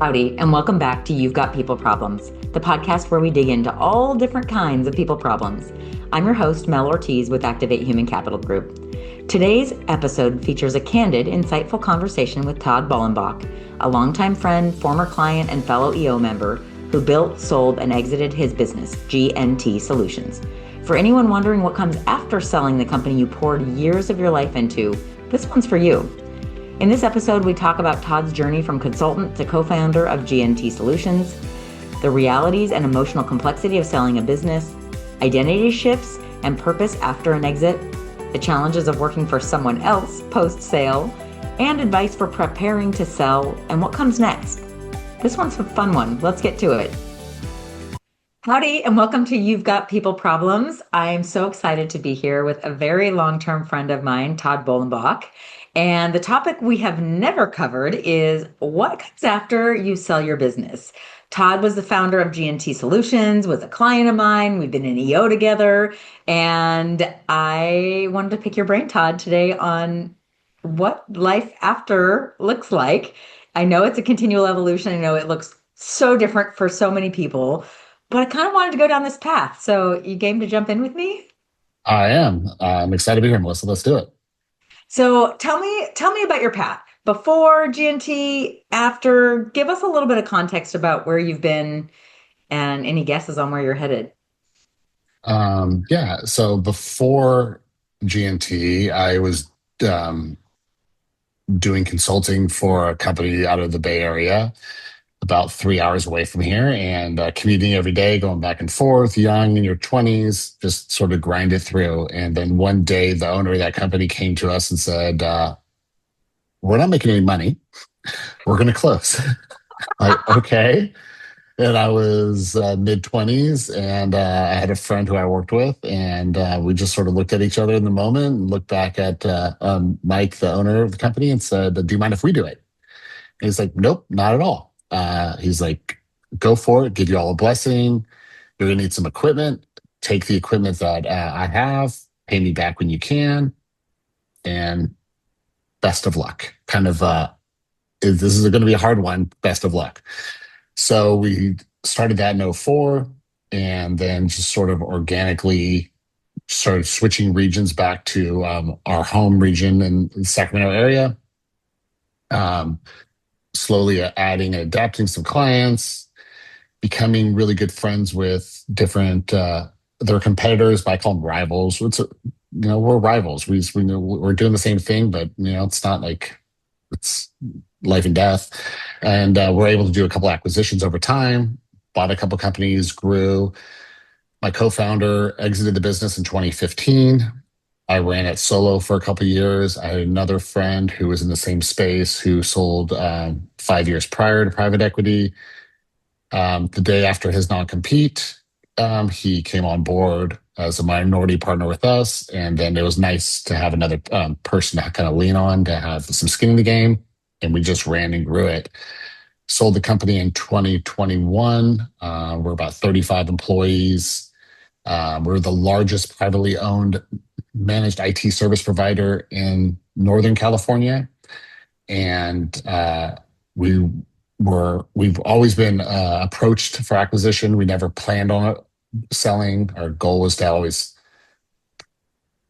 Howdy, and welcome back to You've Got People Problems, the podcast where we dig into all different kinds of people problems. I'm your host, Mel Ortiz with Activate Human Capital Group. Today's episode features a candid, insightful conversation with Todd Bollenbach, a longtime friend, former client, and fellow EO member who built, sold, and exited his business, G&T Solutions. For anyone wondering what comes after selling the company you poured years of your life into, this one's for you. In this episode, we talk about Todd's journey from consultant to co-founder of G&T Solutions, the realities and emotional complexity of selling a business, identity shifts and purpose after an exit, the challenges of working for someone else post-sale, and advice for preparing to sell and what comes next. This one's a fun one. Let's get to it. Howdy, and welcome to You've Got People Problems. I'm so excited to be here with a very long-term friend of mine, Todd Bollenbach. And the topic we have never covered is what comes after you sell your business. Todd was the founder of G&T Solutions, was a client of mine. We've been in EO together. And I wanted to pick your brain, Todd, today on what life after looks like. I know it's a continual evolution. I know it looks so different for so many people, but I kind of wanted to go down this path. So you game to jump in with me? I am. I'm excited to be here, Melissa. Let's do it. So tell me about your path before G&T, after. Give us a little bit of context about where you've been and any guesses on where you're headed. Yeah. So before G&T, I was um, doing consulting for a company out of the Bay Area, about 3 hours away from here, and commuting every day, going back and forth, young in your 20s, just sort of grind it through. And then one day, the owner of that company came to us and said, "We're not making any money. We're going to close." Like, okay. And I was mid 20s, and I had a friend who I worked with, and we just sort of looked at each other in the moment and looked back at Mike, the owner of the company, and said, "Do you mind if we do it?" And he's like, "Nope, not at all." He's like, "Go for it, give you all a blessing. You're going to need some equipment. Take the equipment that I have, pay me back when you can, and best of luck." Kind of, this is going to be a hard one, best of luck. So we started that in '04, and then just sort of organically started switching regions back to our home region in the Sacramento area. Um, Slowly adding and adapting some clients, becoming really good friends with different their competitors, but I call them rivals. We're rivals. We know we're doing the same thing, but it's not like it's life and death. And we're able to do a couple acquisitions over time, bought a couple companies, grew. My co-founder exited the business in 2015. I ran it solo for a couple of years. I had another friend who was in the same space who sold 5 years prior to private equity. The day after his non-compete, he came on board as a minority partner with us. And then it was nice to have another person to kind of lean on, to have some skin in the game. And we just ran and grew it. Sold the company in 2021. We're about 35 employees. We're the largest privately owned managed IT service provider in Northern California. And we've always been approached for acquisition. We never planned on selling. Our goal was to always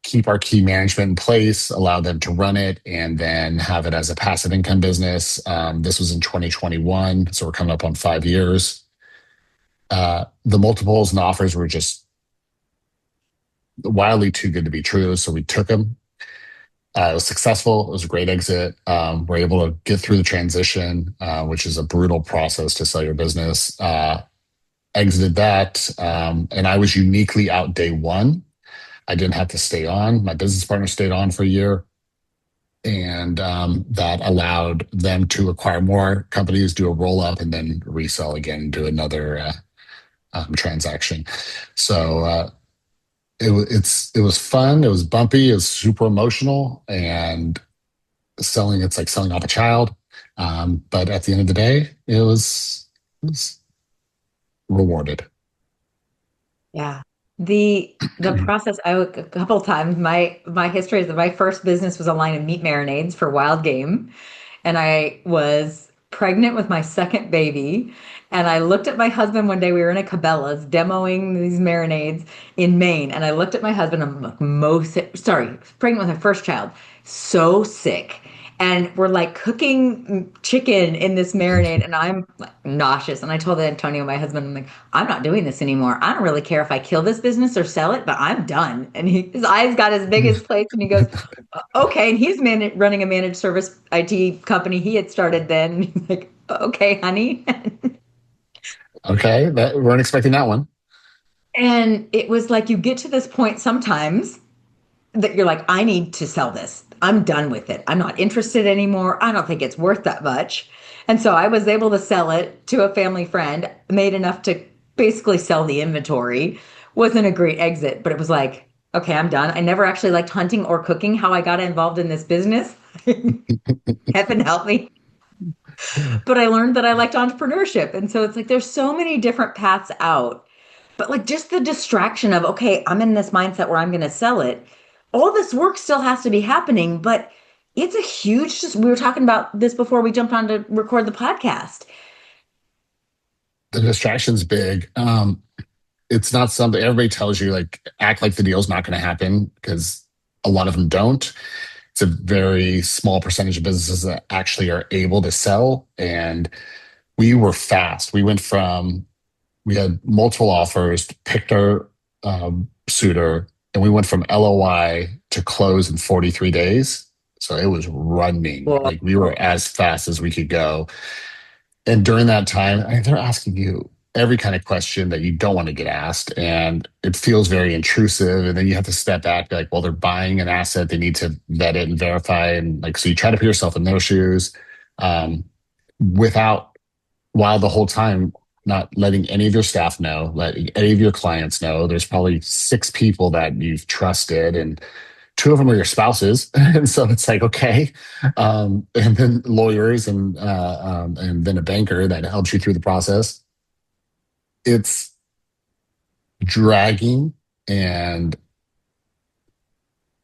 keep our key management in place, allow them to run it, and then have it as a passive income business. This was in 2021, so we're coming up on 5 years. The multiples and offers were just wildly too good to be true, so we took them. It was successful. It was a great exit. We're able to get through the transition, which is a brutal process to sell your business. Exited that, and I was uniquely out day one. I didn't have to stay on. My business partner stayed on for a year, and that allowed them to acquire more companies, do a roll up, and then resell again, do another transaction. So it was fun. It was bumpy. It was super emotional, and it's like selling off a child. But at the end of the day, it was rewarded. Yeah. The process, a couple of times, my history is that my first business was a line of meat marinades for wild game. And I was pregnant with my second baby. And I looked at my husband one day. We were in a Cabela's demoing these marinades in Maine. And I looked at my husband. I'm like, pregnant with my first child. So sick. And we're like cooking chicken in this marinade. And I'm like nauseous. And I told Antonio, my husband, I'm like, I'm not doing this anymore. I don't really care if I kill this business or sell it, but I'm done. And his eyes got as big as plates. And he goes, okay. And he's running a managed service IT company he had started then. And he's like, okay, honey. Okay, that we weren't expecting that one. And it was like you get to this point sometimes that you're like, I need to sell this. I'm done with it. I'm not interested anymore. I don't think it's worth that much. And so I was able to sell it to a family friend, made enough to basically sell the inventory. Wasn't a great exit, but it was like, okay, I'm done. I never actually liked hunting or cooking, how I got involved in this business. Heaven help me. But I learned that I liked entrepreneurship. And so it's like there's so many different paths out. But like just the distraction of, okay, I'm in this mindset where I'm going to sell it. All this work still has to be happening, but it's a huge, just we were talking about this before we jumped on to record the podcast. The distraction's big. It's not something everybody tells you, like, act like the deal's not going to happen because a lot of them don't. It's a very small percentage of businesses that actually are able to sell. And we were fast. We had multiple offers, picked our suitor, and we went from LOI to close in 43 days. So it was running. Well, Like we were as fast as we could go. And during that time, they're asking you every kind of question that you don't want to get asked. And it feels very intrusive. And then you have to step back, be like, well, they're buying an asset. They need to vet it and verify. And like, so you try to put yourself in those shoes um, without, while the whole time, not letting any of your staff know, letting any of your clients know. There's probably six people that you've trusted, and two of them are your spouses. And so it's like, okay. And then lawyers and then a banker that helps you through the process. It's dragging and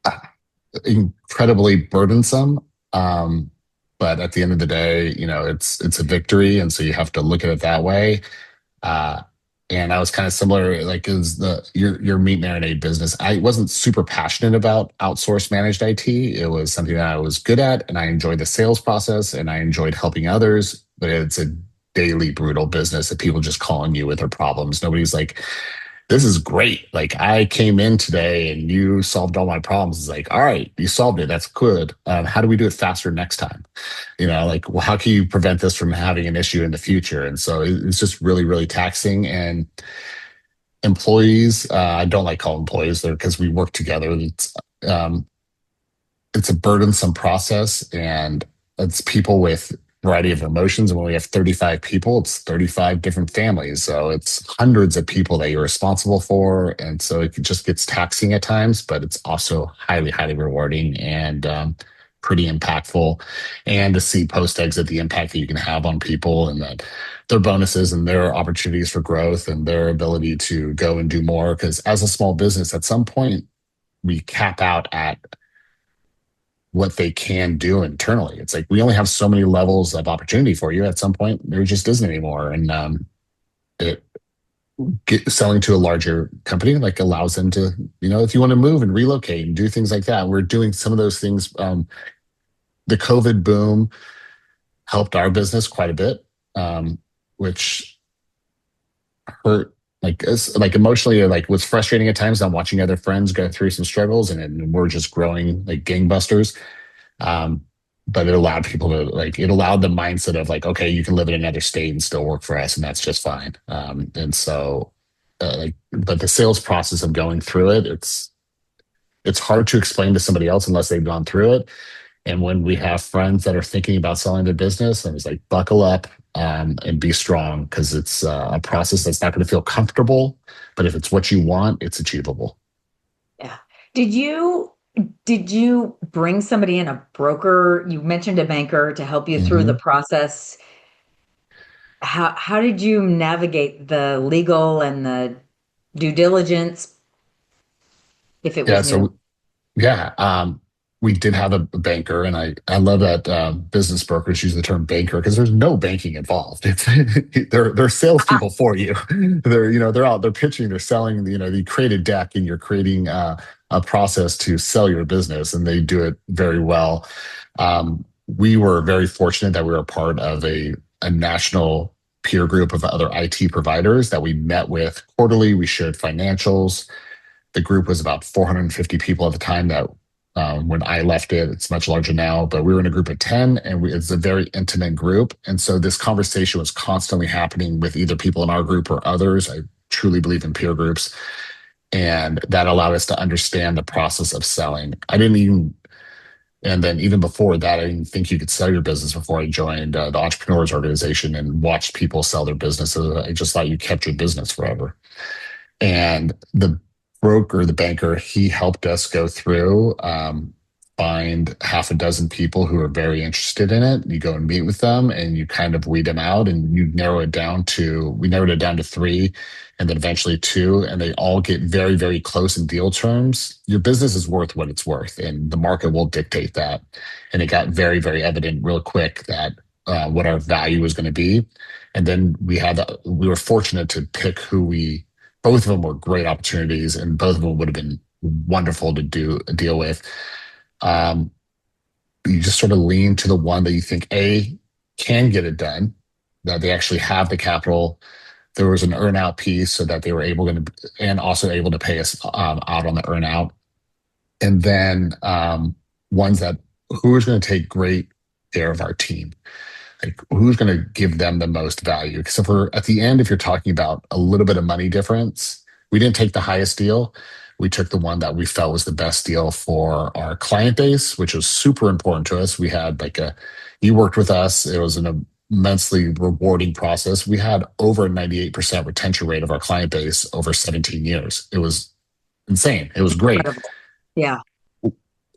uh, incredibly burdensome. But at the end of the day, it's a victory, and so you have to look at it that way. Uh, and I was kind of similar, like is your meat marinade business. I wasn't super passionate about outsourced managed IT. It was something that I was good at, and I enjoyed the sales process, and I enjoyed helping others. But it's a daily brutal business that people just calling you with their problems. Nobody's like, this is great. Like I came in today and you solved all my problems. It's like, all right, you solved it. That's good. How do we do it faster next time? Like, well, how can you prevent this from having an issue in the future? And so it's just really, really taxing. And employees, I don't like calling employees there because we work together. Um, it's a burdensome process, and it's people with variety of emotions. And when we have 35 people, it's 35 different families. So it's hundreds of people that you're responsible for. And so it just gets taxing at times, but it's also highly, highly rewarding and pretty impactful. And to see post exit the impact that you can have on people, and that their bonuses and their opportunities for growth and their ability to go and do more. Because as a small business, at some point, we cap out at what they can do internally. It's like we only have so many levels of opportunity for you. At some point, there just isn't anymore, and it selling to a larger company like allows them to, if you want to move and relocate and do things like that. We're doing some of those things. The COVID boom helped our business quite a bit, which hurt like emotionally, like was frustrating at times. I'm watching other friends go through some struggles, and we're just growing like gangbusters. Um, but it allowed people to it allowed the mindset of like, okay, you can live in another state and still work for us, and that's just fine. And so, but the sales process of going through it, it's hard to explain to somebody else unless they've gone through it. And when we have friends that are thinking about selling their business, I was like, buckle up and be strong, because it's a process that's not going to feel comfortable. But if it's what you want, it's achievable. Yeah. Did you bring somebody in, a broker? You mentioned a banker to help you through the Mhm. process. How did you navigate the legal and the due diligence if it Yeah. was new? So yeah. we did have a banker, and I love that business brokers use the term banker because there's no banking involved. It's they're salespeople for you. They're out, they're pitching, they're selling. You create a deck and you're creating a process to sell your business, and they do it very well. We were very fortunate that we were a part of a national peer group of other IT providers that we met with quarterly. We shared financials. The group was about 450 people at the time that when I left it, it's much larger now, but we were in a group of 10 and it's a very intimate group. And so this conversation was constantly happening with either people in our group or others. I truly believe in peer groups. And that allowed us to understand the process of selling. And then even before that, I didn't think you could sell your business before I joined the Entrepreneurs Organization and watched people sell their businesses. I just thought you kept your business forever. And the broker, the banker, he helped us go through, find half a dozen people who are very interested in it. You go and meet with them and you kind of weed them out and we narrowed it down to three and then eventually two. And they all get very, very close in deal terms. Your business is worth what it's worth and the market will dictate that. And it got very, very evident real quick that what our value was going to be. And then we were fortunate to pick both of them were great opportunities and both of them would have been wonderful to deal with. You just sort of lean to the one that you think can get it done, that they actually have the capital. There was an earnout piece so that they were and also able to pay us out on the earnout. And then ones that who is going to take great care of our team. Like who's going to give them the most value? Because if you're talking about a little bit of money difference, we didn't take the highest deal. We took the one that we felt was the best deal for our client base, which was super important to us. We had you worked with us. It was an immensely rewarding process. We had over a 98% retention rate of our client base over 17 years. It was insane. It was great. Incredible. Yeah.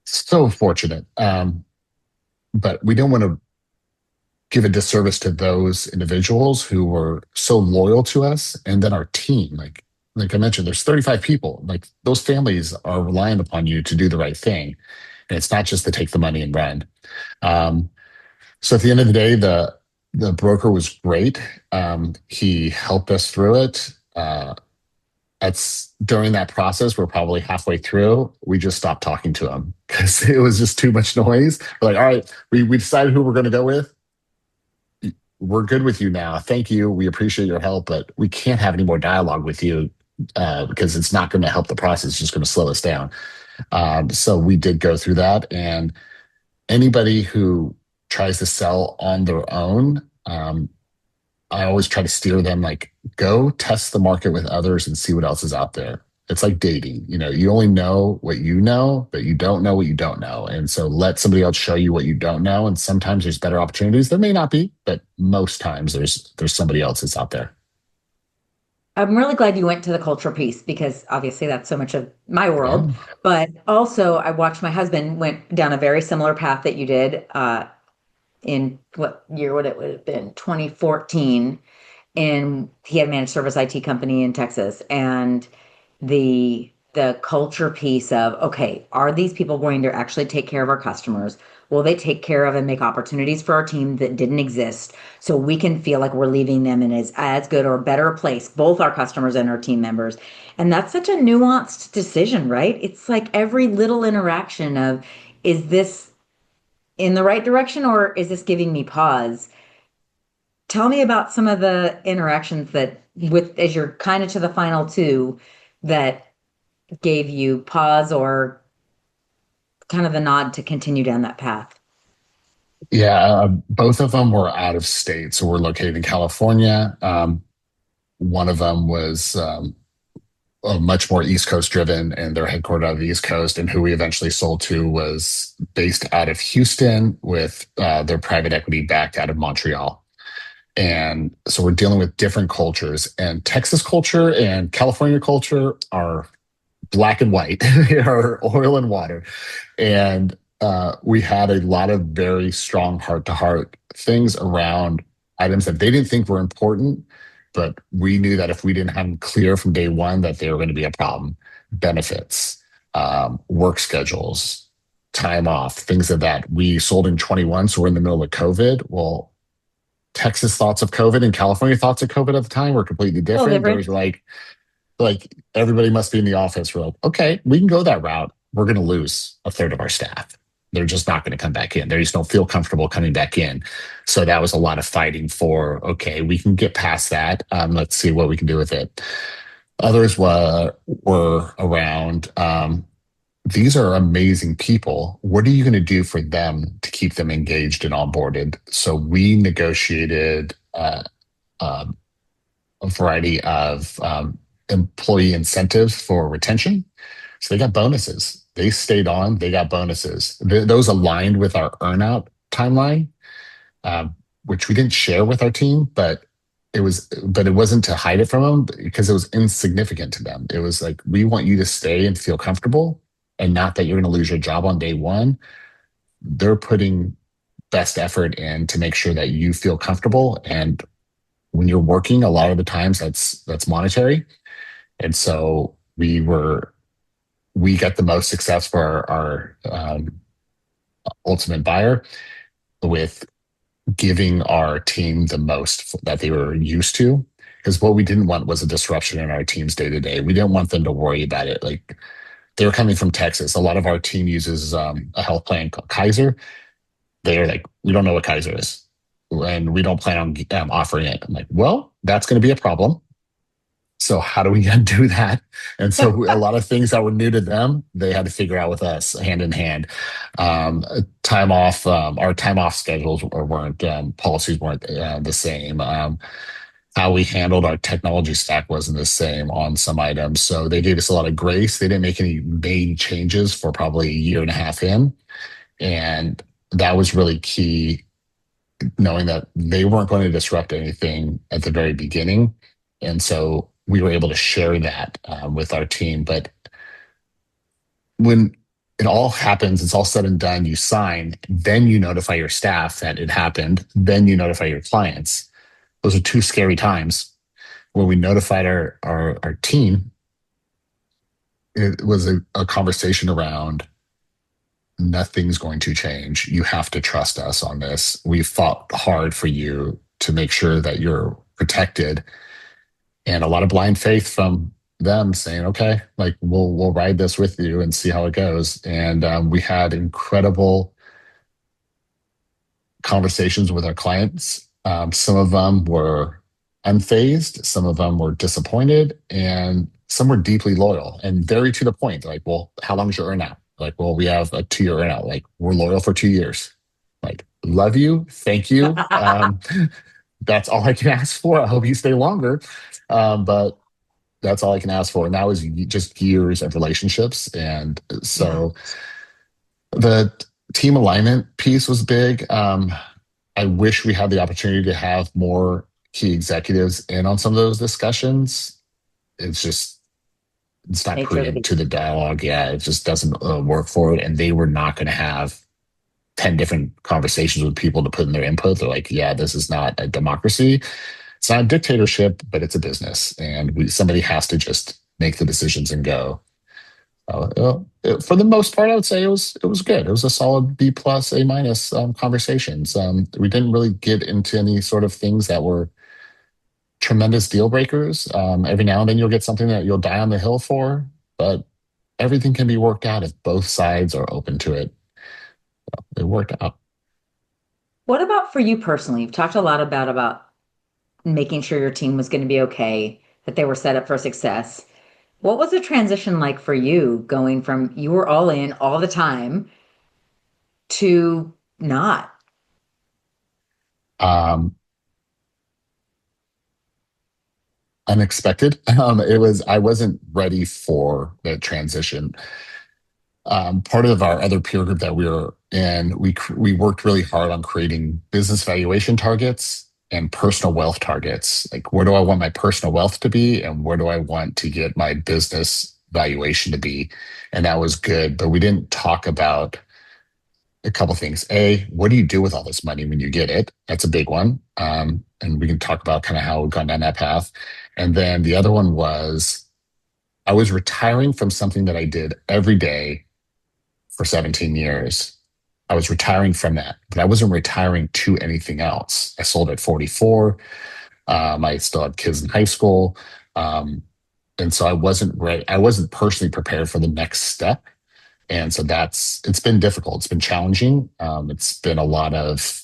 So fortunate. But we don't want to give a disservice to those individuals who were so loyal to us. And then our team, like I mentioned, there's 35 people. Like those families are relying upon you to do the right thing. And it's not just to take the money and run. So at the end of the day, the broker was great. He helped us through it. During that process, we're probably halfway through. We just stopped talking to him because it was just too much noise. We're like, all right, we decided who we're going to go with. We're good with you now. Thank you. We appreciate your help, but we can't have any more dialogue with you because it's not going to help the process. It's just going to slow us down. So we did go through that. And anybody who tries to sell on their own, I always try to steer them like, go test the market with others and see what else is out there. It's like dating. You only know what you know, but you don't know what you don't know. And so let somebody else show you what you don't know. And sometimes there's better opportunities. There may not be, but most times there's somebody else that's out there. I'm really glad you went to the cultural piece because obviously that's so much of my world. Yeah. But also, I watched my husband went down a very similar path that you did in what year would it have been? 2014. And he had a managed service IT company in Texas. And the culture piece of, okay, are these people going to actually take care of our customers? Will they take care of and make opportunities for our team that didn't exist so we can feel like we're leaving them in as good or better a place, both our customers and our team members? And that's such a nuanced decision, right? It's like every little interaction of, is this in the right direction or is this giving me pause? Tell me about some of the interactions as you're kind of to the final two, that gave you pause or kind of the nod to continue down that path. Yeah, both of them were out of state. So we're located in California. One of them was much more East Coast driven, and they're headquartered out of the East Coast. And who we eventually sold to was based out of Houston with their private equity backed out of Montreal. And so we're dealing with different cultures, and Texas culture and California culture are black and white. They are oil and water. And we had a lot of very strong heart to heart things around items that they didn't think were important, but we knew that if we didn't have them clear from day one, that they were going to be a problem. Benefits, work schedules, time off, things of that. We sold in 21, so we're in the middle of COVID. Well, Texas thoughts of COVID and California thoughts of COVID at the time were completely Well, different. There different. was like everybody must be in the office. We're like, okay, we can go that route. We're going to lose a third of our staff. They're just not going to come back in. They just don't feel comfortable coming back in. So that was a lot of fighting for, okay, we can get past that. Let's see what we can do with it. Others were around, these are amazing people. What are you going to do for them to keep them engaged and onboarded? So we negotiated a variety of employee incentives for retention. So they got bonuses. They stayed on, they got bonuses. Those aligned with our earnout timeline, which we didn't share with our team, but it wasn't to hide it from them because it was insignificant to them. It was like, we want you to stay and feel comfortable and not that you're going to lose your job on day one. They're putting best effort in to make sure that you feel comfortable. And when you're working, a lot of the times that's monetary. And so we got the most success for our ultimate buyer with giving our team the most that they were used to. Because what we didn't want was a disruption in our team's day to day. We didn't want them to worry about it. Like, they were coming from Texas. A lot of our team uses a health plan called Kaiser. They're like, we don't know what Kaiser is, and we don't plan on offering it. I'm like, well, that's going to be a problem. So how do we undo that? And so a lot of things that were new to them, they had to figure out with us hand in hand. Time off, our time off schedules weren't, policies weren't the same. How we handled our technology stack wasn't the same on some items. So they gave us a lot of grace. They didn't make any main changes for probably a year and a half in. And that was really key, knowing that they weren't going to disrupt anything at the very beginning. And so we were able to share that with our team. But when it all happens, it's all said and done, you sign, then you notify your staff that it happened, then you notify your clients. Those are two scary times. When we notified our team, it was a conversation around, nothing's going to change. You have to trust us on this. We fought hard for you to make sure that you're protected. And a lot of blind faith from them saying, okay, like we'll ride this with you and see how it goes. And we had incredible conversations with our clients. Some of them were unfazed, some of them were disappointed, and some were deeply loyal and very to the point. Like, well, how long is your earnout? Like, well, we have a 2-year earnout. Like, we're loyal for 2 years. Like, love you, thank you. That's all I can ask for. I hope you stay longer. But that's all I can ask for. And that was just years of relationships. And so the team alignment piece was big. I wish we had the opportunity to have more key executives in on some of those discussions. It's not prudent to the dialogue. Yeah, it just doesn't work for it. And they were not going to have 10 different conversations with people to put in their input. They're like, yeah, this is not a democracy. It's not a dictatorship, but it's a business. And somebody has to just make the decisions and go. For the most part, I would say it was good. It was a solid B plus, A minus conversations. We didn't really get into any sort of things that were tremendous deal breakers. Every now and then you'll get something that you'll die on the hill for, but everything can be worked out if both sides are open to it. It worked out. What about for you personally? You've talked a lot about making sure your team was going to be okay, that they were set up for success. What was the transition like for you, going from you were all in all the time to not? Um, Unexpected. I wasn't ready for the transition. Part of our other peer group that we were in, we worked really hard on creating business valuation targets and personal wealth targets. Like, where do I want my personal wealth to be, and where do I want to get my business valuation to be? And that was good, but we didn't talk about a couple things. A, what do you do with all this money when you get it? That's a big one. And we can talk about kind of how we've gone down that path. And then the other one was, I was retiring from something that I did every day for 17 years. I was retiring from that, but I wasn't retiring to anything else. I sold at 44. I still had kids in high school. And so I wasn't ready. I wasn't personally prepared for the next step. And so it's been difficult. It's been challenging. It's been a lot of,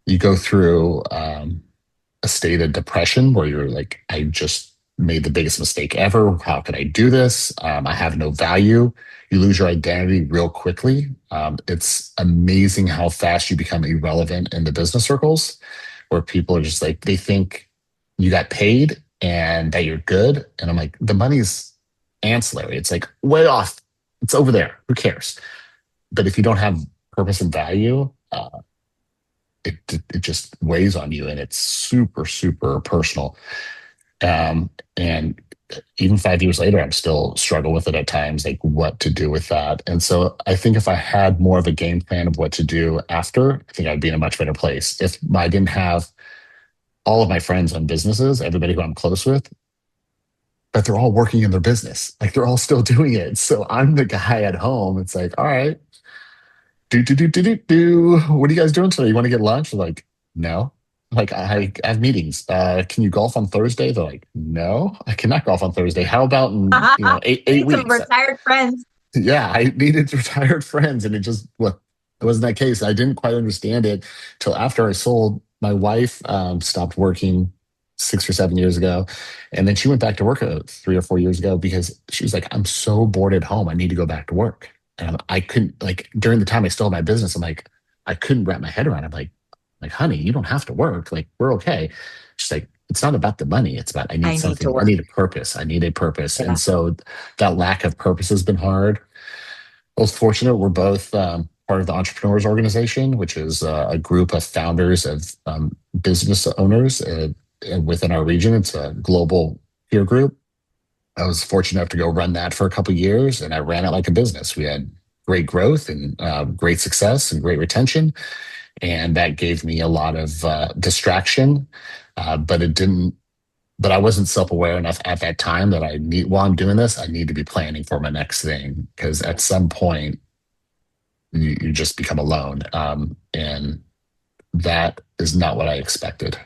you go through a state of depression where you're like, I just made the biggest mistake ever. How could I do this? I have no value. You lose your identity real quickly. It's amazing how fast you become irrelevant in the business circles where people are just like, they think you got paid and that you're good. And I'm like, the money's ancillary. It's like way off. It's over there. Who cares? But if you don't have purpose and value, it just weighs on you, and it's super super personal. And even 5 years later, I'm still struggle with it at times, like what to do with that. And so I think if I had more of a game plan of what to do after, I think I'd be in a much better place. If I didn't have all of my friends own businesses, everybody who I'm close with, but they're all working in their business, like they're all still doing it. So I'm the guy at home. It's like, all right, do. What are you guys doing today? You want to get lunch? Like, no. Like, I have meetings. Can you golf on Thursday? They're like, no, I cannot golf on Thursday. How about in, eight Need some weeks? retired friends. Yeah, I needed retired friends, and it wasn't that case. I didn't quite understand it till after I sold. My wife stopped working 6 or 7 years ago, and then she went back to work 3 or 4 years ago because she was like, "I'm so bored at home. I need to go back to work." And I couldn't, like, during the time I still had my business. I'm like, I couldn't wrap my head around it. I'm like, honey, you don't have to work. Like, we're okay. She's like, it's not about the money. It's about I need I need to something. I work. need a purpose. I need a purpose. Yeah. And so that lack of purpose has been hard. I was fortunate. We're both part of the Entrepreneurs Organization, which is a group of founders of business owners within our region. It's a global peer group. I was fortunate enough to go run that for a couple of years, and I ran it like a business. We had great growth and great success and great retention, and that gave me a lot of distraction. But it didn't. But I wasn't self-aware enough at that time that I need. While I'm doing this, I need to be planning for my next thing because at some point you just become alone, and that is not what I expected.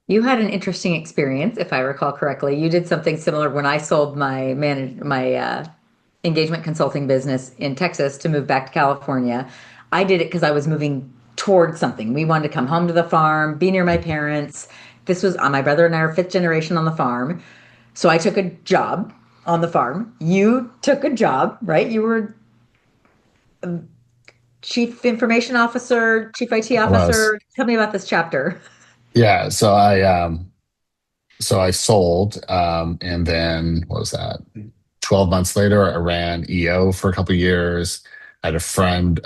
You had an interesting experience, if I recall correctly. You did something similar when I sold my engagement consulting business in Texas to move back to California. I did it because I was moving towards something. We wanted to come home to the farm, be near my parents. This was my brother and I are fifth generation on the farm. So I took a job on the farm. You took a job, right? You were chief information officer, chief IT I was, officer. Tell me about this chapter. yeah. So I sold, and then what was that? 12 months later, I ran EO for a couple of years. I had a friend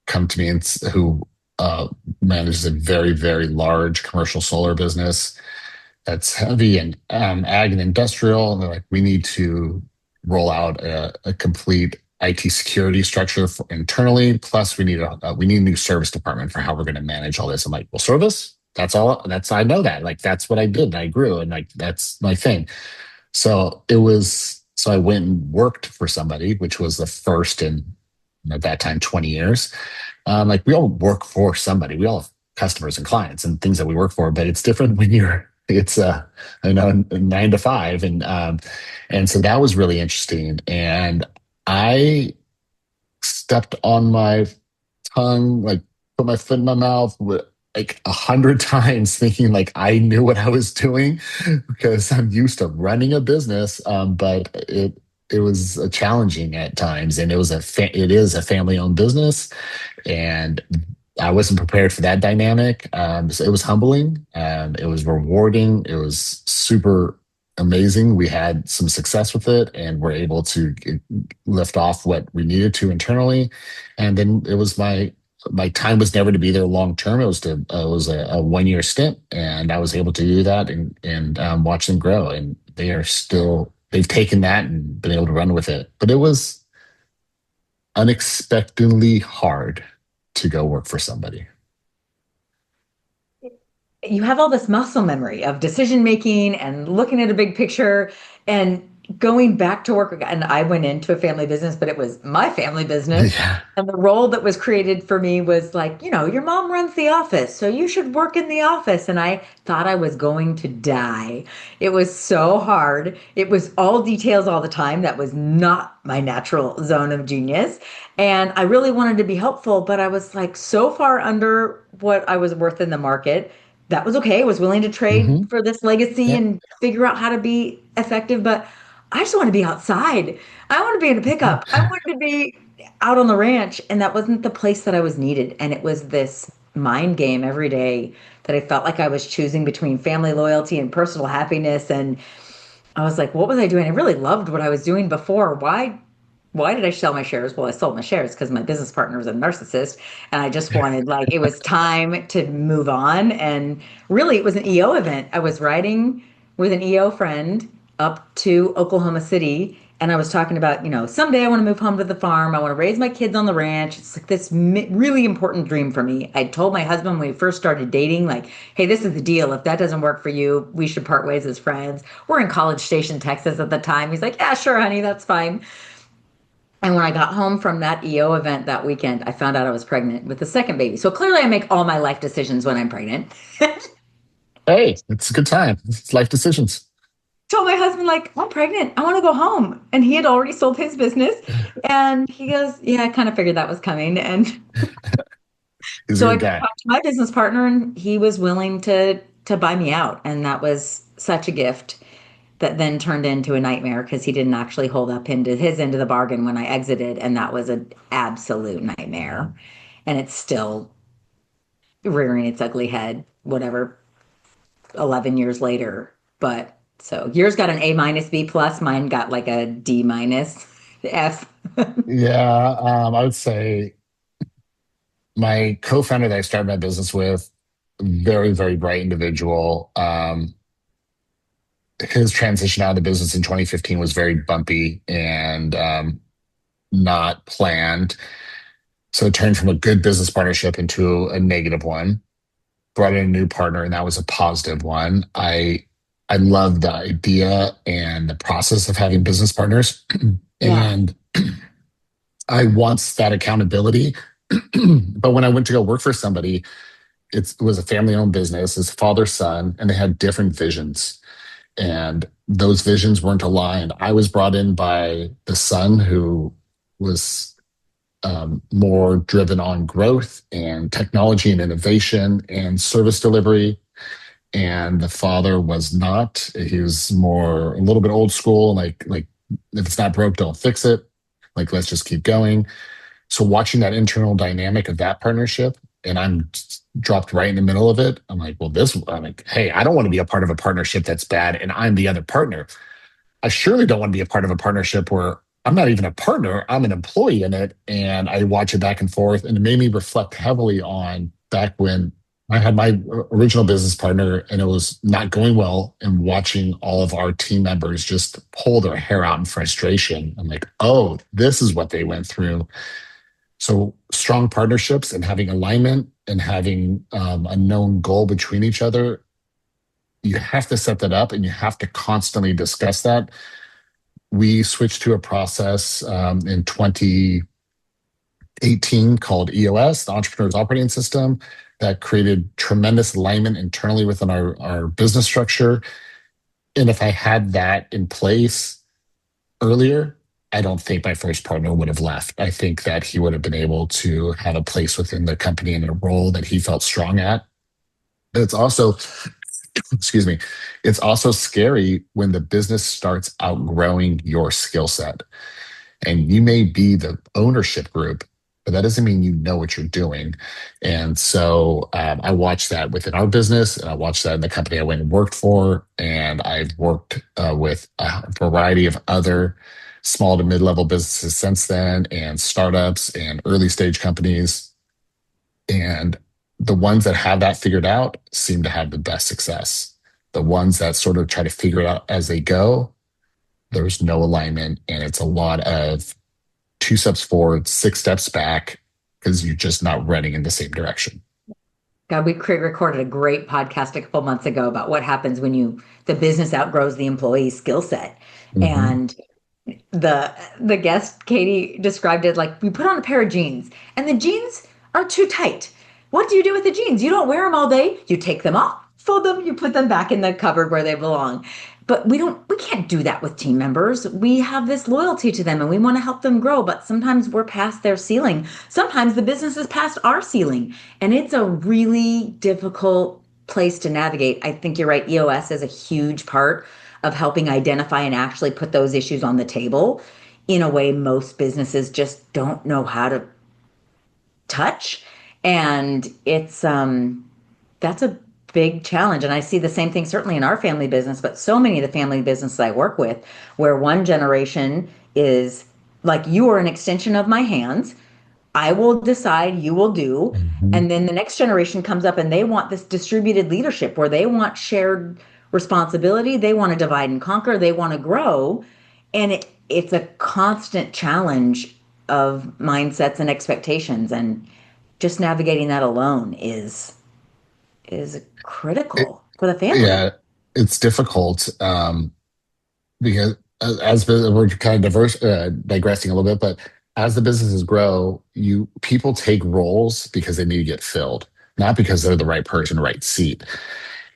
come to me who manages a very, very large commercial solar business that's heavy in ag and industrial. And they're like, we need to roll out a complete IT security structure internally. Plus, we need a new service department for how we're going to manage all this. I'm like, well, service. That's all. I know that. Like, that's what I did. And I grew, and like that's my thing. So I went and worked for somebody, which was the first in at that time 20 years. Like, we all work for somebody. We all have customers and clients and things that we work for, but it's different when it's I know 9 to 5. And so that was really interesting. And I stepped on my tongue, like put my foot in my mouth like 100 times, thinking like I knew what I was doing because I'm used to running a business. But it was challenging at times, and it is a family owned business, and I wasn't prepared for that dynamic. So it was humbling. It was rewarding. It was super amazing. We had some success with it, and we're able to lift off what we needed to internally. And then my time was never to be there long term. It was a 1 year stint, and I was able to do that and watch them grow. And they've taken that and been able to run with it. But it was unexpectedly hard to go work for somebody. You have all this muscle memory of decision making and looking at a big picture. And going back to work, and I went into a family business, but it was my family business. Yeah. And the role that was created for me was like, your mom runs the office, so you should work in the office. And I thought I was going to die. It was so hard. It was all details all the time. That was not my natural zone of genius. And I really wanted to be helpful, but I was like so far under what I was worth in the market. That was okay. I was willing to trade Hmm. for this legacy Yeah. and figure out how to be effective, but I just want to be outside. I want to be in a pickup. I wanted to be out on the ranch, and that wasn't the place that I was needed. And it was this mind game every day that I felt like I was choosing between family loyalty and personal happiness. And I was like, what was I doing? I really loved what I was doing before. Why did I sell my shares? Well, I sold my shares because my business partner was a narcissist, and I just wanted, like, it was time to move on. And really, it was an EO event. I was riding with an EO friend up to Oklahoma City, and I was talking about, someday I want to move home to the farm. I want to raise my kids on the ranch. It's like this really important dream for me. I told my husband when we first started dating, like, hey, this is the deal. If that doesn't work for you, we should part ways as friends. We're in College Station, Texas at the time. He's like, yeah, sure, honey, that's fine. And when I got home from that EO event that weekend, I found out I was pregnant with the second baby. So clearly, I make all my life decisions when I'm pregnant. Hey, it's a good time. It's life decisions. Told my husband, like, I'm pregnant. I want to go home. And he had already sold his business. And he goes, yeah, I kind of figured that was coming. And He's a so I good guy. talked to my business partner, and he was willing to buy me out. And that was such a gift that then turned into a nightmare because he didn't actually hold up into his end of the bargain when I exited. And that was an absolute nightmare. And it's still rearing its ugly head, whatever, 11 years later. But so yours got an A minus B plus, mine got like a D minus F. Yeah, I would say my co-founder that I started my business with, very, very bright individual. His transition out of the business in 2015 was very bumpy and not planned. So it turned from a good business partnership into a negative one. Brought in a new partner, and that was a positive one. I love the idea and the process of having business partners, Yeah. and I want that accountability. But when I went to go work for somebody, it was a family-owned business, his father, son, and they had different visions. And those visions weren't aligned. I was brought in by the son who was more driven on growth and technology and innovation and service delivery. And the father was not. He was more a little bit old school, like if it's not broke, don't fix it. Like let's just keep going. So watching that internal dynamic of that partnership, and I'm dropped right in the middle of it. I'm like, well, I'm like, hey, I don't want to be a part of a partnership that's bad, and I'm the other partner. I surely don't want to be a part of a partnership where I'm not even a partner, I'm an employee in it. And I watch it back and forth. And it made me reflect heavily on back when I had my original business partner and it was not going well, and watching all of our team members just pull their hair out in frustration. I'm like, oh, this is what they went through. So strong partnerships and having alignment and having a known goal between each other, you have to set that up and you have to constantly discuss that. We switched to a process in 2018 called EOS, the Entrepreneur's Operating System, that created tremendous alignment internally within our business structure. And if I had that in place earlier, I don't think my first partner would have left. I think that he would have been able to have a place within the company and a role that he felt strong at. But it's also, excuse me, it's also scary when the business starts outgrowing your skill set. And you may be the ownership group, but that doesn't mean you know what you're doing. And so I watched that within our business, and I watched that in the company I went and worked for. And I've worked with a variety of other small to mid-level businesses since then, and startups and early stage companies. And the ones that have that figured out seem to have the best success. The ones that sort of try to figure it out as they go, there's no alignment, and it's a lot of 2 steps forward, 6 steps back, because you're just not running in the same direction. God, we recorded a great podcast a couple months ago about what happens when the business outgrows the employee's skill set. Hmm. And the guest, Katie, described it like we put on a pair of jeans and the jeans are too tight. What do you do with the jeans? You don't wear them all day. You take them off, fold them, you put them back in the cupboard where they belong. But we can't do that with team members. We have this loyalty to them and we want to help them grow, but sometimes we're past their ceiling. Sometimes the business is past our ceiling, and it's a really difficult place to navigate. I think you're right. EOS is a huge part of helping identify and actually put those issues on the table in a way most businesses just don't know how to touch. And that's a big challenge. And I see the same thing certainly in our family business, but so many of the family businesses I work with, where one generation is like, you are an extension of my hands. I will decide, you will do. Hmm. And then the next generation comes up and they want this distributed leadership where they want shared responsibility. They want to divide and conquer. They want to grow. And it's a constant challenge of mindsets and expectations. And just navigating that alone is It, critical for the family. yeah, it's difficult because we're kind of digressing a little bit, but as the businesses grow, you people take roles because they need to get filled, not because they're the right person, right seat.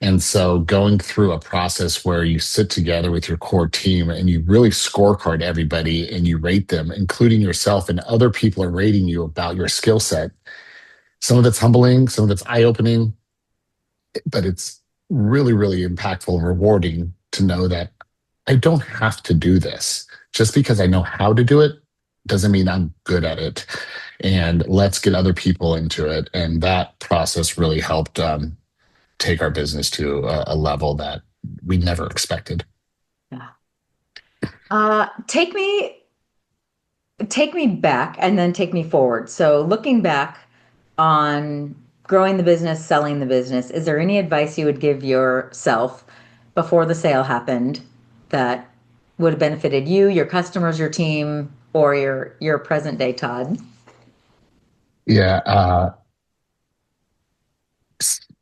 And so going through a process where you sit together with your core team and you really scorecard everybody and you rate them, including yourself, and other people are rating you about your skill set. Some of it's humbling, some of it's eye-opening, but it's really, really impactful and rewarding to know that I don't have to do this. Just because I know how to do it doesn't mean I'm good at it. And let's get other people into it. And that process really helped take our business to a level that we never expected. Yeah. Uh, take me take me back and then take me forward. So looking back on growing the business, selling the business, is there any advice you would give yourself before the sale happened that would have benefited you, your customers, your team, or your present day Todd? Yeah.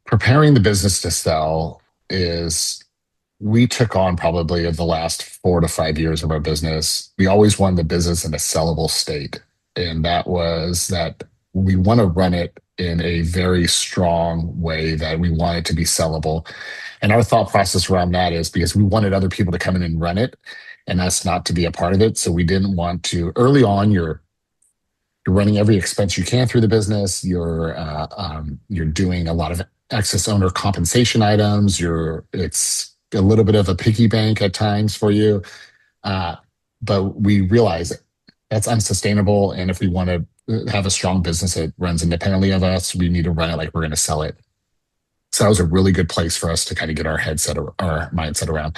Preparing the business to sell is we took on probably of the last 4 to 5 years of our business. We always wanted the business in a sellable state. And that was that we want to run it in a very strong way that we want it to be sellable. And our thought process around that is because we wanted other people to come in and run it and us not to be a part of it. So we didn't want to, early on, you're running every expense you can through the business. You're doing a lot of excess owner compensation items. It's a little bit of a piggy bank at times for you. Uh, but we realize that's unsustainable. And if we want to have a strong business that runs independently of us, we need to run it like we're going to sell it. So that was a really good place for us to kind of get our mindset around.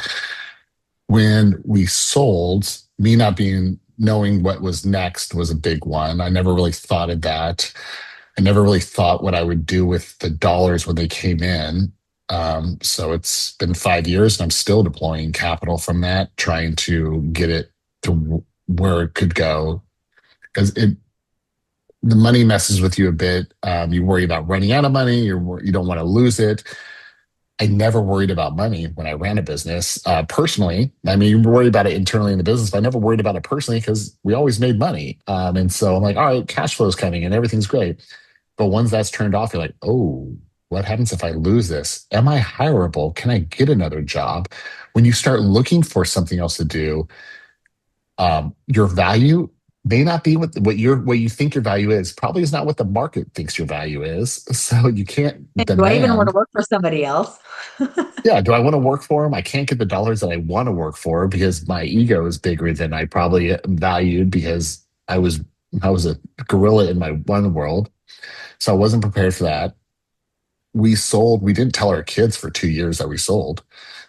When we sold, me not being knowing what was next was a big one. I never really thought of that. I never really thought what I would do with the dollars when they came in. So it's been 5 years and I'm still deploying capital from that, trying to get it to where it could go. Because the money messes with you a bit. You worry about running out of money. You don't want to lose it. I never worried about money when I ran a business personally. I mean, you worry about it internally in the business, but I never worried about it personally because we always made money. And so I'm like, all right, cash flow is coming and everything's great. But once that's turned off, you're like, oh, what happens if I lose this? Am I hireable? Can I get another job? When you start looking for something else to do, your value may not be what you think your value is. Probably is not what the market thinks your value is. So you can't Do I even want to demand. work for somebody else? Yeah, do I want to work for them? I can't get the dollars that I want to work for because my ego is bigger than I probably am valued because I was a gorilla in my one world. So I wasn't prepared for that. We sold, we didn't tell our kids for 2 years that we sold.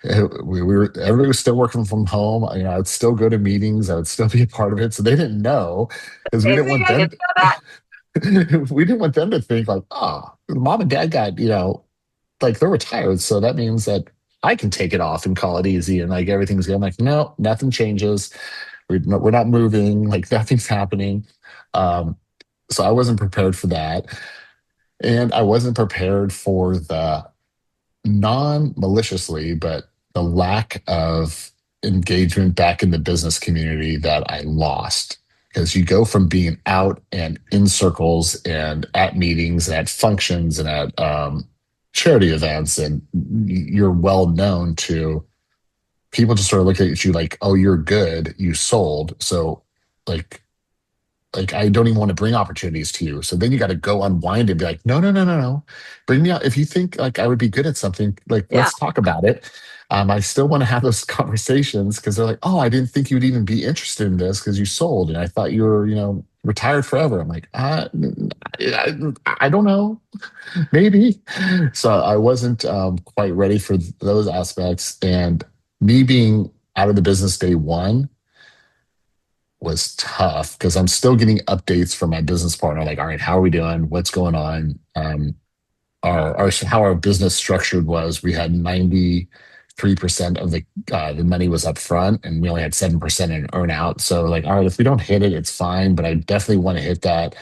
Everybody was still working from home. I would still go to meetings. I would still be a part of it. So they didn't know because we Okay, didn't see, want I them, didn't know that. we didn't want them to think like, oh, mom and dad got, like they're retired. So that means that I can take it off and call it easy and like everything's good. I'm like, no, nothing changes. We're not moving. Like nothing's happening. Um, so I wasn't prepared for that. And I wasn't prepared for the non-maliciously, but the lack of engagement back in the business community that I lost. Because you go from being out and in circles and at meetings and at functions and at charity events, and you're well known to people just sort of look at you like, oh, you're good, you sold. So like I don't even want to bring opportunities to you. So then you got to go unwind and be like, no, no, no, no, no. Bring me out. If you think like I would be good at something, like Yeah. let's talk about it. I still want to have those conversations because they're like, oh, I didn't think you'd even be interested in this because you sold. And I thought you were, retired forever. I'm like, I don't know, maybe. So I wasn't quite ready for those aspects. And me being out of the business day one, was tough because I'm still getting updates from my business partner, like, all right, how are we doing? What's going on? Our how our business structured was we had 93% of the money was up front and we only had 7% in earn out. So like, all right, if we don't hit it, it's fine, but I definitely want to hit that.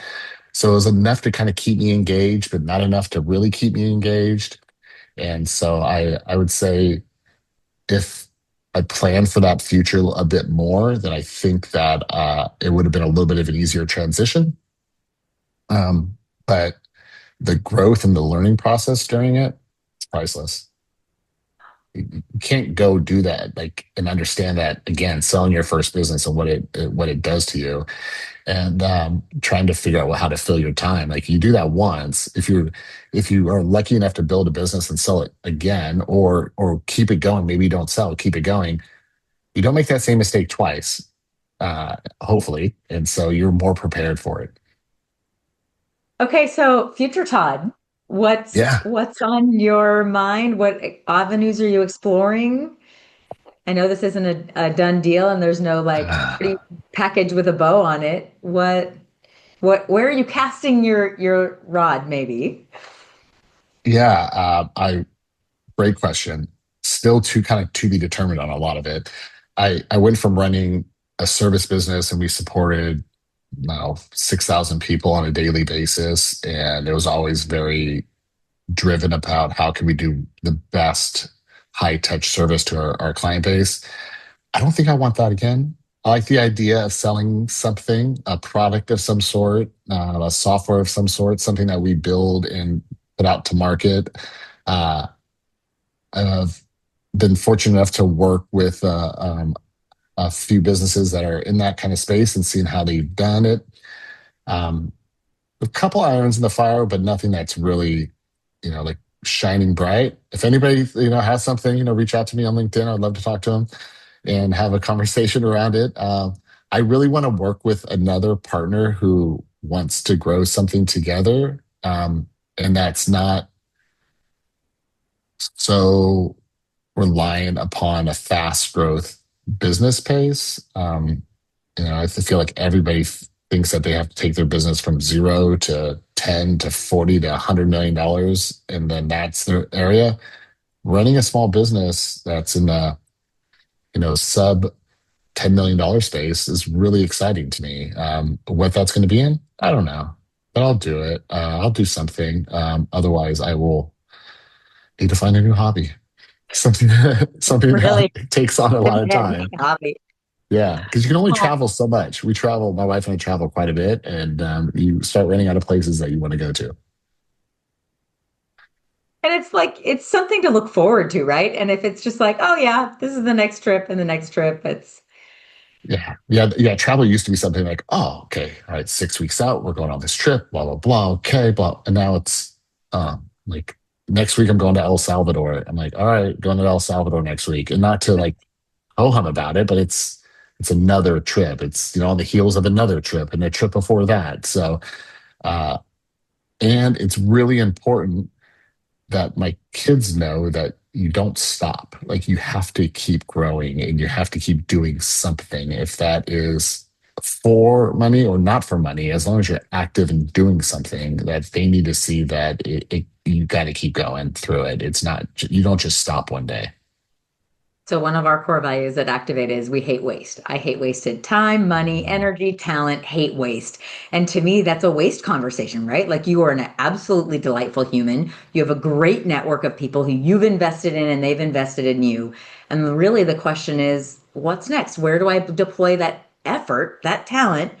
So it was enough to kind of keep me engaged, but not enough to really keep me engaged. And so I would say if I planned for that future a bit more, then I think that it would have been a little bit of an easier transition. But the growth and the learning process during it, it's priceless. You can't go do that like and understand that again, selling your first business and what it does to you, and trying to figure out how to fill your time. Like you do that once. If you are lucky enough to build a business and sell it again, or keep it going, maybe you don't sell, keep it going. You don't make that same mistake twice, hopefully, and so you're more prepared for it. Okay, so future Todd, what's Yeah. what's on your mind? What avenues are you exploring? I know this isn't a done deal and there's no like pretty package with a bow on it. Where are you casting your rod, maybe? Yeah, I great question. Still to kind of to be determined on a lot of it. I went from running a service business and we supported now 6,000 people on a daily basis, and it was always very driven about how can we do the best high touch service to our client base. I don't think I want that again. I like the idea of selling something, a product of some sort, a software of some sort, something that we build and put out to market. Uh, I've been fortunate enough to work with a few businesses that are in that kind of space and seeing how they've done it. Um, a couple irons in the fire, but nothing that's really, like shining bright. If anybody, has something, reach out to me on LinkedIn. I'd love to talk to them and have a conversation around it. I really want to work with another partner who wants to grow something together. And that's not so reliant upon a fast growth business pace. I feel like everybody thinks that they have to take their business from 0 to 10 to 40 to $100 million, and then that's their area. Running a small business that's in the sub $10 million space is really exciting to me. What that's going to be in, I don't know, but I'll do it. I'll do something. Otherwise, I will need to find a new hobby, something something that Really takes on a lot of demanding time. hobby. Yeah, because you can only travel so much. We travel, my wife and I travel quite a bit, and you start running out of places that you want to go to. And it's like it's something to look forward to, right? And if it's just like, oh yeah, this is the next trip and the next trip, it's Yeah, yeah, yeah. Travel used to be something like, oh, okay, all right, 6 weeks out, we're going on this trip, blah blah blah. Okay, blah, and now it's like next week I'm going to El Salvador. I'm like, all right, going to El Salvador next week, and not to like ho hum about it, but it's another trip. It's on the heels of another trip and a trip before that. So, uh, and it's really important that my kids know that you don't stop. Like you have to keep growing and you have to keep doing something. If that is for money or not for money, as long as you're active and doing something, that they need to see that you got to keep going through it. It's not, you don't just stop one day. So one of our core values at Activate is we hate waste. I hate wasted time, money, energy, talent, hate waste. And to me, that's a waste conversation, right? Like you are an absolutely delightful human. You have a great network of people who you've invested in and they've invested in you. And really the question is, what's next? Where do I deploy that effort, that talent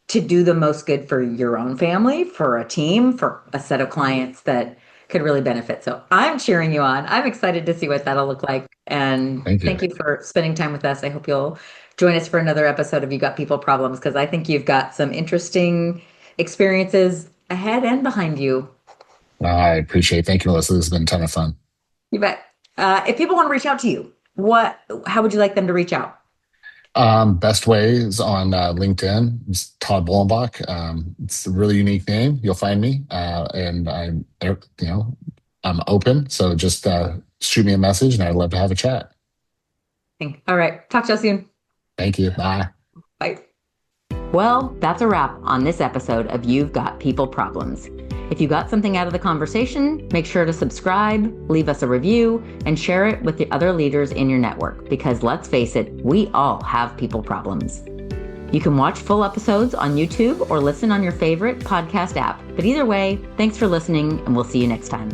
to do the most good for your own family, for a team, for a set of clients that could really benefit. So I'm cheering you on. I'm excited to see what that'll look like. And Thank you. thank you for spending time with us. I hope you'll join us for another episode of You Got People Problems, because I think you've got some interesting experiences ahead and behind you. I appreciate it. Thank you, Melissa. This has been a ton of fun. You bet. If people want to reach out to you, how would you like them to reach out? Best way is on LinkedIn. It's Todd Bollenbach. It's a really unique name. You'll find me, and I'm open. So just shoot me a message, and I'd love to have a chat. All right. Talk to you soon. Thank you. Bye. Bye. Well, that's a wrap on this episode of You've Got People Problems. If you got something out of the conversation, make sure to subscribe, leave us a review, and share it with the other leaders in your network, because let's face it, we all have people problems. You can watch full episodes on YouTube or listen on your favorite podcast app. But either way, thanks for listening, and we'll see you next time.